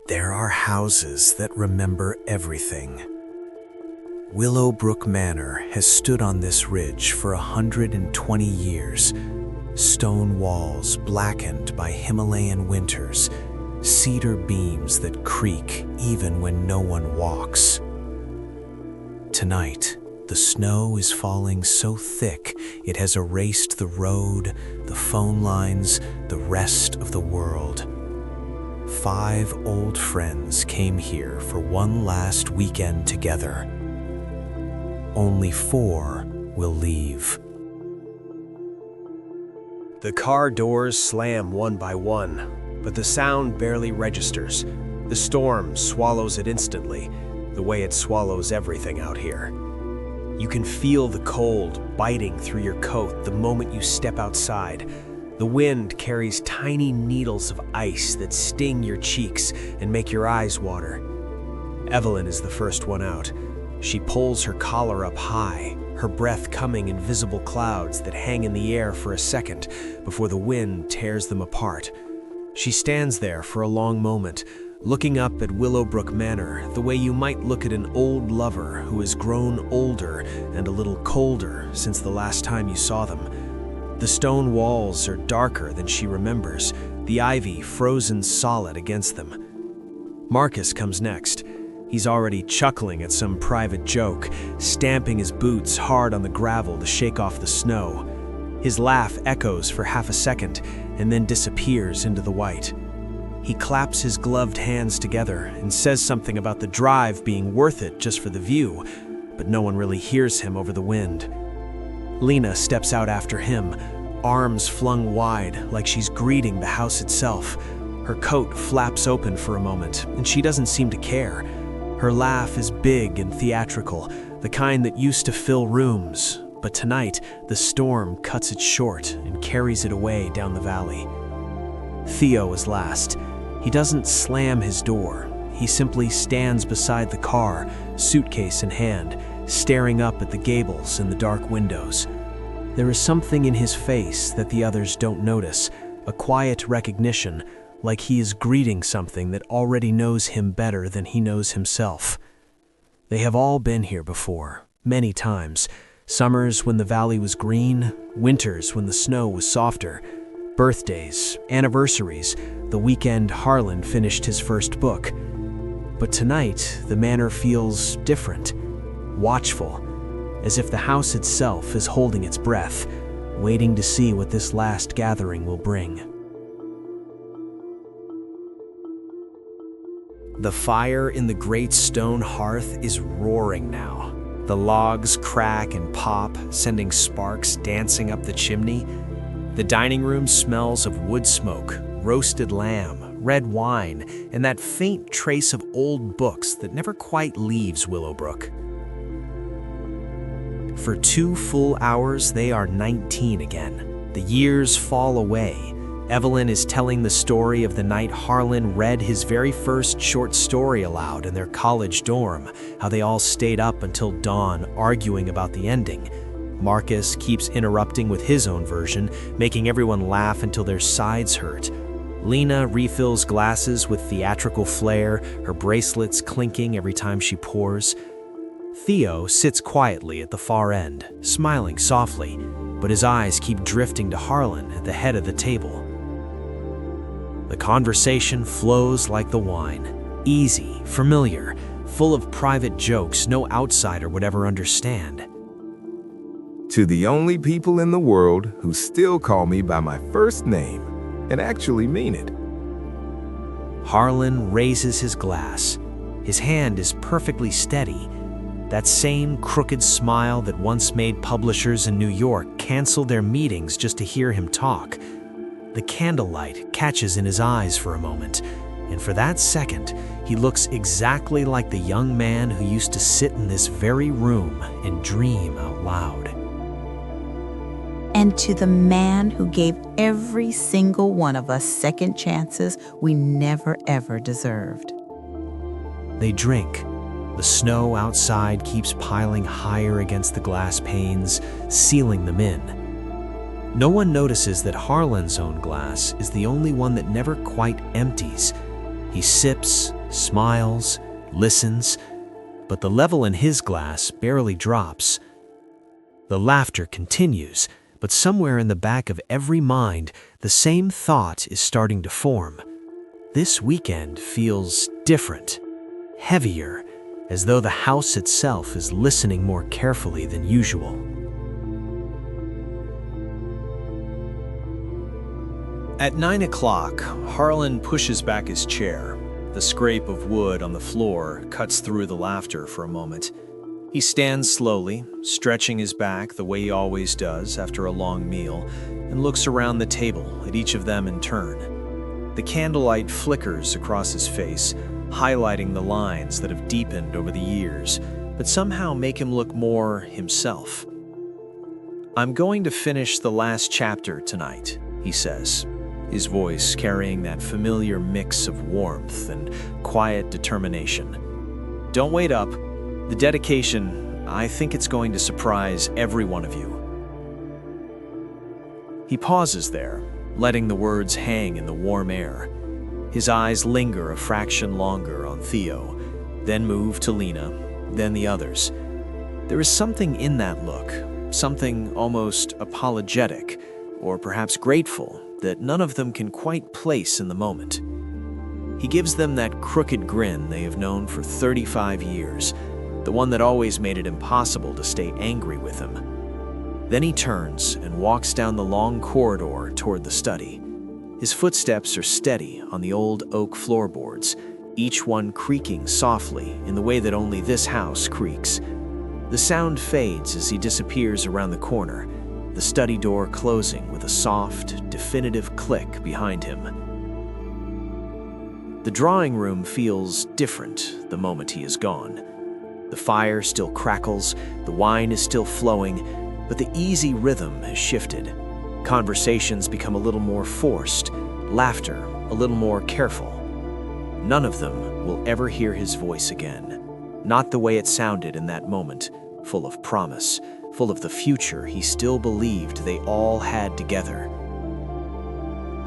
There are houses that remember everything. Willowbrook Manor has stood on this ridge for 120 years. Stone walls blackened by Himalayan winters, cedar beams that creak even when no one walks. Tonight, the snow is falling so thick it has erased the road, the phone lines, the rest of the world. 5 old friends came here for one last weekend together. Only 4 will leave. The car doors slam one by one, but the sound barely registers. The storm swallows it instantly, the way it swallows everything out here. You can feel the cold biting through your coat the moment you step outside. The wind carries tiny needles of ice that sting your cheeks and make your eyes water. Evelyn is the first one out. She pulls her collar up high, her breath coming in visible clouds that hang in the air for a second before the wind tears them apart. She stands there for a long moment, looking up at Willowbrook Manor the way you might look at an old lover who has grown older and a little colder since the last time you saw them. The stone walls are darker than she remembers, the ivy frozen solid against them. Marcus comes next. He's already chuckling at some private joke, stamping his boots hard on the gravel to shake off the snow. His laugh echoes for half a second and then disappears into the white. He claps his gloved hands together and says something about the drive being worth it just for the view, but no one really hears him over the wind. Lena steps out after him, arms flung wide like she's greeting the house itself. Her coat flaps open for a moment, and she doesn't seem to care. Her laugh is big and theatrical, the kind that used to fill rooms, but tonight the storm cuts it short and carries it away down the valley. Theo is last. He doesn't slam his door. He simply stands beside the car, suitcase in hand, staring up at the gables and the dark windows. There is something in his face that the others don't notice, a quiet recognition, like he is greeting something that already knows him better than he knows himself. They have all been here before, many times. Summers when the valley was green, winters when the snow was softer, birthdays, anniversaries, the weekend Harlan finished his first book. But tonight, the manor feels different, watchful, as if the house itself is holding its breath, waiting to see what this last gathering will bring. The fire in the great stone hearth is roaring now. The logs crack and pop, sending sparks dancing up the chimney. The dining room smells of wood smoke, roasted lamb, red wine, and that faint trace of old books that never quite leaves Willowbrook. For 2 full hours, they are 19 again. The years fall away. Evelyn is telling the story of the night Harlan read his very first short story aloud in their college dorm, how they all stayed up until dawn arguing about the ending. Marcus keeps interrupting with his own version, making everyone laugh until their sides hurt. Lena refills glasses with theatrical flair, her bracelets clinking every time she pours. Theo sits quietly at the far end, smiling softly, but his eyes keep drifting to Harlan at the head of the table. The conversation flows like the wine, easy, familiar, full of private jokes no outsider would ever understand. To the only people in the world who still call me by my first name and actually mean it. Harlan raises his glass. His hand is perfectly steady. That same crooked smile that once made publishers in New York cancel their meetings just to hear him talk. The candlelight catches in his eyes for a moment, and for that second, he looks exactly like the young man who used to sit in this very room and dream out loud. And to the man who gave every single one of us second chances we never ever deserved. They drink. The snow outside keeps piling higher against the glass panes, sealing them in. No one notices that Harlan's own glass is the only one that never quite empties. He sips smiles, listens, but the level in his glass barely drops. The laughter continues, but somewhere in the back of every mind, the same thought is starting to form. This weekend feels different, heavier, as though the house itself is listening more carefully than usual. At 9 o'clock, Harlan pushes back his chair. The scrape of wood on the floor cuts through the laughter for a moment. He stands slowly, stretching his back the way he always does after a long meal, and looks around the table at each of them in turn. The candlelight flickers across his face, highlighting the lines that have deepened over the years, but somehow make him look more himself. "I'm going to finish the last chapter tonight," he says, his voice carrying that familiar mix of warmth and quiet determination. "Don't wait up. The dedication, I think it's going to surprise every one of you." He pauses there, letting the words hang in the warm air. His eyes linger a fraction longer on Theo, then move to Lena, then the others. There is something in that look, something almost apologetic, or perhaps grateful, that none of them can quite place in the moment. He gives them that crooked grin they have known for 35 years, the one that always made it impossible to stay angry with him. Then he turns and walks down the long corridor toward the study. His footsteps are steady on the old oak floorboards, each one creaking softly in the way that only this house creaks. The sound fades as he disappears around the corner, the study door closing with a soft, definitive click behind him. The drawing room feels different the moment he is gone. The fire still crackles, the wine is still flowing, but the easy rhythm has shifted. Conversations become a little more forced, laughter a little more careful. None of them will ever hear his voice again, not the way it sounded in that moment, full of promise, full of the future he still believed they all had together.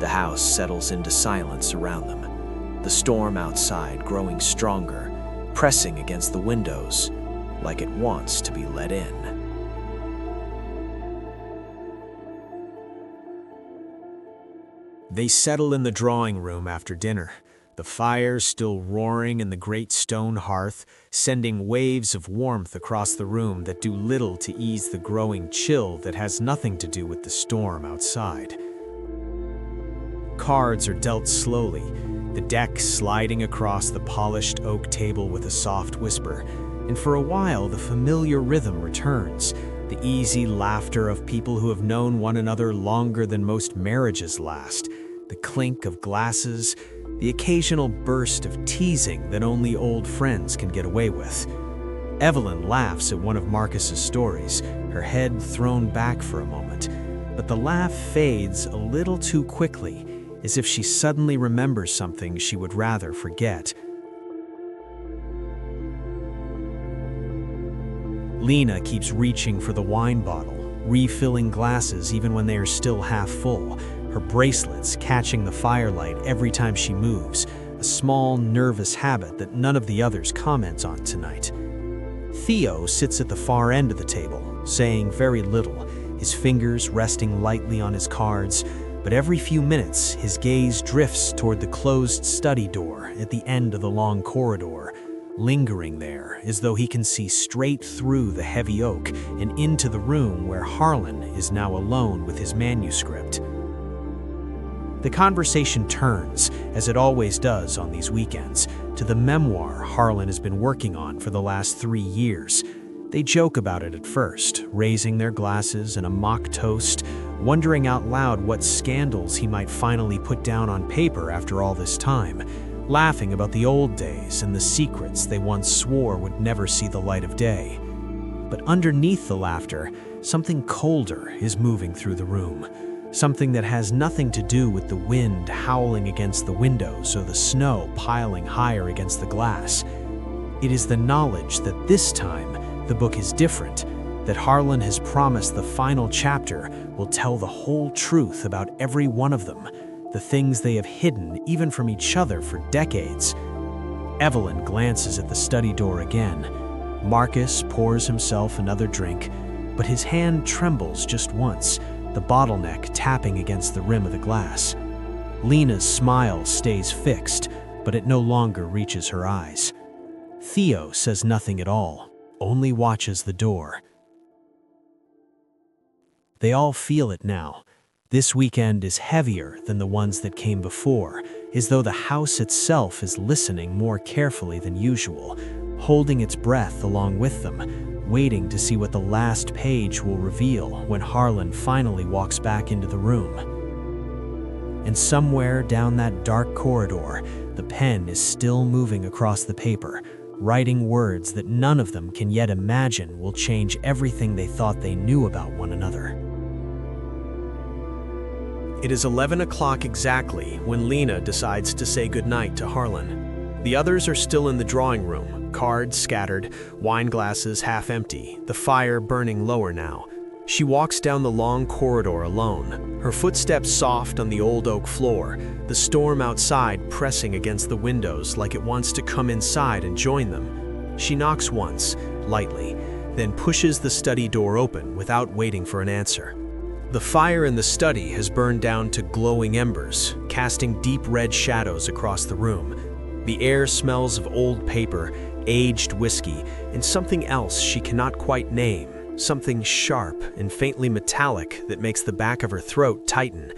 The house settles into silence around them, the storm outside growing stronger, pressing against the windows like it wants to be let in. They settle in the drawing room after dinner, the fire still roaring in the great stone hearth, sending waves of warmth across the room that do little to ease the growing chill that has nothing to do with the storm outside. Cards are dealt slowly, the deck sliding across the polished oak table with a soft whisper, and for a while the familiar rhythm returns, the easy laughter of people who have known one another longer than most marriages last, the clink of glasses, the occasional burst of teasing that only old friends can get away with. Evelyn laughs at one of Marcus's stories, her head thrown back for a moment, but the laugh fades a little too quickly, as if she suddenly remembers something she would rather forget. Lena keeps reaching for the wine bottle, refilling glasses even when they are still half full, her bracelets catching the firelight every time she moves, a small, nervous habit that none of the others comment on tonight. Theo sits at the far end of the table, saying very little, his fingers resting lightly on his cards, but every few minutes his gaze drifts toward the closed study door at the end of the long corridor, lingering there as though he can see straight through the heavy oak and into the room where Harlan is now alone with his manuscript. The conversation turns, as it always does on these weekends, to the memoir Harlan has been working on for the last 3 years. They joke about it at first, raising their glasses in a mock toast, wondering out loud what scandals he might finally put down on paper after all this time, laughing about the old days and the secrets they once swore would never see the light of day. But underneath the laughter, something colder is moving through the room, something that has nothing to do with the wind howling against the windows or the snow piling higher against the glass. It is the knowledge that this time the book is different, that Harlan has promised the final chapter will tell the whole truth about every one of them, the things they have hidden even from each other for decades. Evelyn glances at the study door again. Marcus pours himself another drink, but his hand trembles just once, the bottleneck tapping against the rim of the glass. Lena's smile stays fixed, but it no longer reaches her eyes. Theo says nothing at all, only watches the door. They all feel it now. This weekend is heavier than the ones that came before, as though the house itself is listening more carefully than usual, holding its breath along with them, waiting to see what the last page will reveal when Harlan finally walks back into the room. And somewhere down that dark corridor, the pen is still moving across the paper, writing words that none of them can yet imagine will change everything they thought they knew about one another. It is 11 o'clock exactly when Lena decides to say goodnight to Harlan. The others are still in the drawing room, cards scattered, wine glasses half empty, the fire burning lower now. She walks down the long corridor alone, her footsteps soft on the old oak floor, the storm outside pressing against the windows like it wants to come inside and join them. She knocks once, lightly, then pushes the study door open without waiting for an answer. The fire in the study has burned down to glowing embers, casting deep red shadows across the room. The air smells of old paper, aged whiskey, and something else she cannot quite name, something sharp and faintly metallic that makes the back of her throat tighten.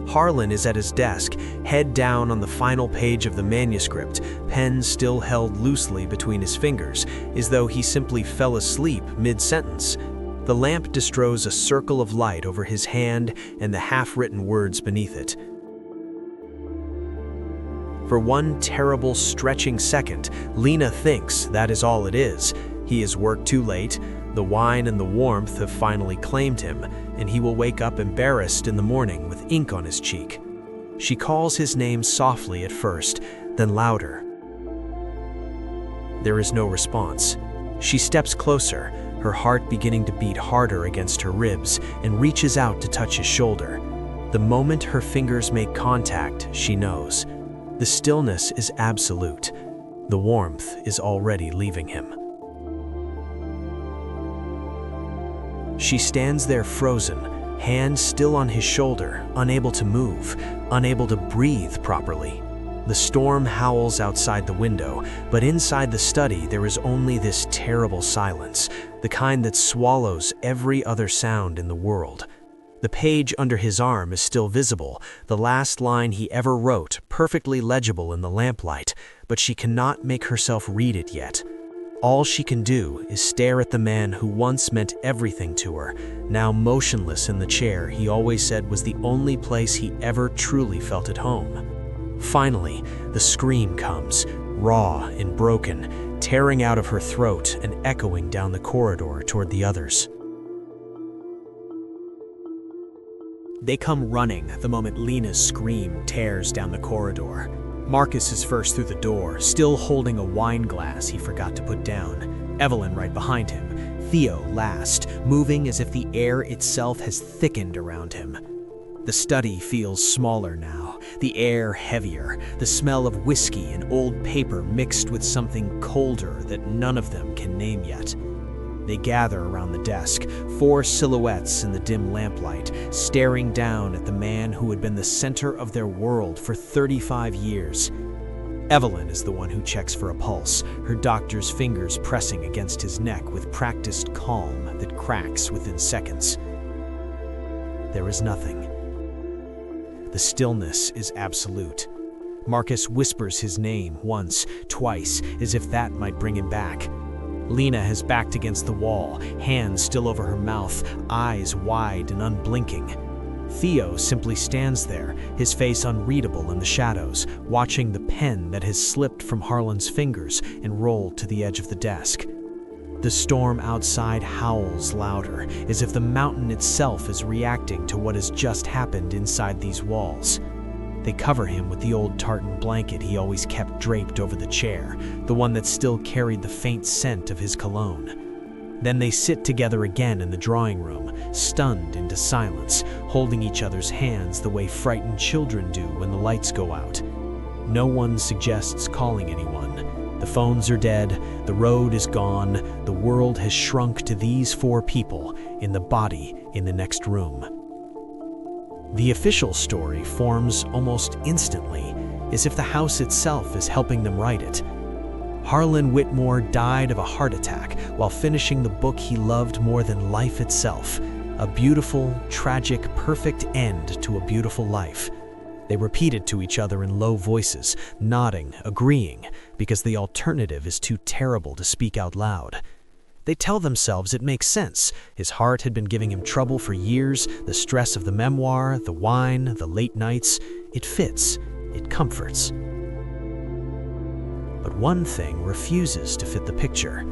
Harlan is at his desk, head down on the final page of the manuscript, pen still held loosely between his fingers, as though he simply fell asleep mid-sentence. The lamp distrows a circle of light over his hand and the half-written words beneath it. For one terrible, stretching second, Lena thinks that is all it is. He has worked too late, the wine and the warmth have finally claimed him, and he will wake up embarrassed in the morning with ink on his cheek. She calls his name softly at first, then louder. There is no response. She steps closer, her heart beginning to beat harder against her ribs, and reaches out to touch his shoulder. The moment her fingers make contact, she knows. The stillness is absolute. The warmth is already leaving him. She stands there frozen, hand still on his shoulder, unable to move, unable to breathe properly. The storm howls outside the window, but inside the study there is only this terrible silence, the kind that swallows every other sound in the world. The page under his arm is still visible, the last line he ever wrote, perfectly legible in the lamplight, but she cannot make herself read it yet. All she can do is stare at the man who once meant everything to her, now motionless in the chair he always said was the only place he ever truly felt at home. Finally, the scream comes, raw and broken, tearing out of her throat and echoing down the corridor toward the others. They come running the moment Lena's scream tears down the corridor. Marcus is first through the door, still holding a wine glass he forgot to put down. Evelyn right behind him. Theo last, moving as if the air itself has thickened around him. The study feels smaller now, the air heavier, the smell of whiskey and old paper mixed with something colder that none of them can name yet. They gather around the desk, 4 silhouettes in the dim lamplight, staring down at the man who had been the center of their world for 35 years. Evelyn is the one who checks for a pulse, her doctor's fingers pressing against his neck with practiced calm that cracks within seconds. There is nothing. The stillness is absolute. Marcus whispers his name once, twice, as if that might bring him back. Lena has backed against the wall, hands still over her mouth, eyes wide and unblinking. Theo simply stands there, his face unreadable in the shadows, watching the pen that has slipped from Harlan's fingers and rolled to the edge of the desk. The storm outside howls louder, as if the mountain itself is reacting to what has just happened inside these walls. They cover him with the old tartan blanket he always kept draped over the chair, the one that still carried the faint scent of his cologne. Then they sit together again in the drawing room, stunned into silence, holding each other's hands the way frightened children do when the lights go out. No one suggests calling anyone. The phones are dead, the road is gone, the world has shrunk to these 4 people in the body in the next room. The official story forms almost instantly, as if the house itself is helping them write it. Harlan Whitmore died of a heart attack while finishing the book he loved more than life itself. A beautiful, tragic, perfect end to a beautiful life. They repeated to each other in low voices, nodding, agreeing, because the alternative is too terrible to speak out loud. They tell themselves it makes sense. His heart had been giving him trouble for years, the stress of the memoir, the wine, the late nights. It fits, it comforts. But one thing refuses to fit the picture.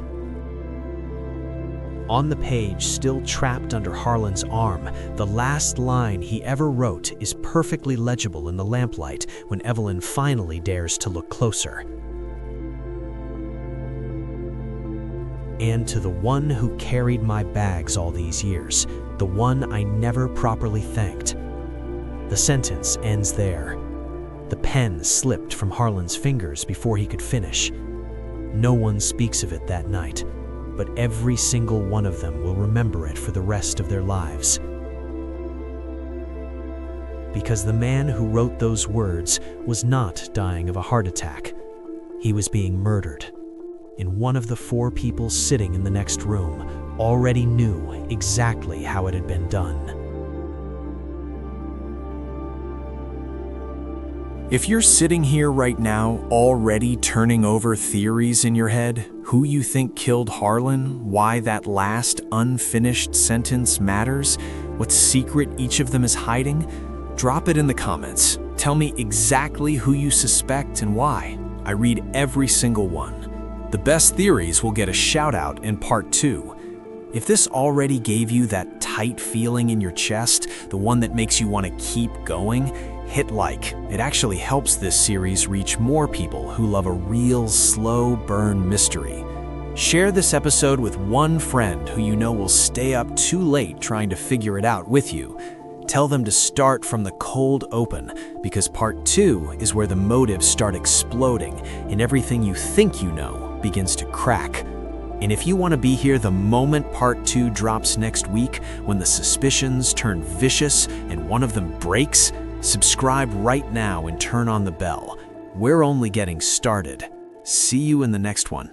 On the page, still trapped under Harlan's arm, the last line he ever wrote is perfectly legible in the lamplight when Evelyn finally dares to look closer. And to the one who carried my bags all these years, the one I never properly thanked. The sentence ends there. The pen slipped from Harlan's fingers before he could finish. No one speaks of it that night, but every single one of them will remember it for the rest of their lives. Because the man who wrote those words was not dying of a heart attack. He was being murdered. And one of the 4 people sitting in the next room already knew exactly how it had been done. If you're sitting here right now already turning over theories in your head, who you think killed Harlan, why that last unfinished sentence matters, what secret each of them is hiding, drop it in the comments. Tell me exactly who you suspect and why. I read every single one. The best theories will get a shout out in part 2. If this already gave you that tight feeling in your chest, the one that makes you want to keep going, hit like. It actually helps this series reach more people who love a real slow burn mystery. Share this episode with one friend who you know will stay up too late trying to figure it out with you. Tell them to start from the cold open, because part 2 is where the motives start exploding and everything you think you know begins to crack. And if you want to be here the moment part 2 drops next week, when the suspicions turn vicious and one of them breaks, subscribe right now and turn on the bell. We're only getting started. See you in the next one.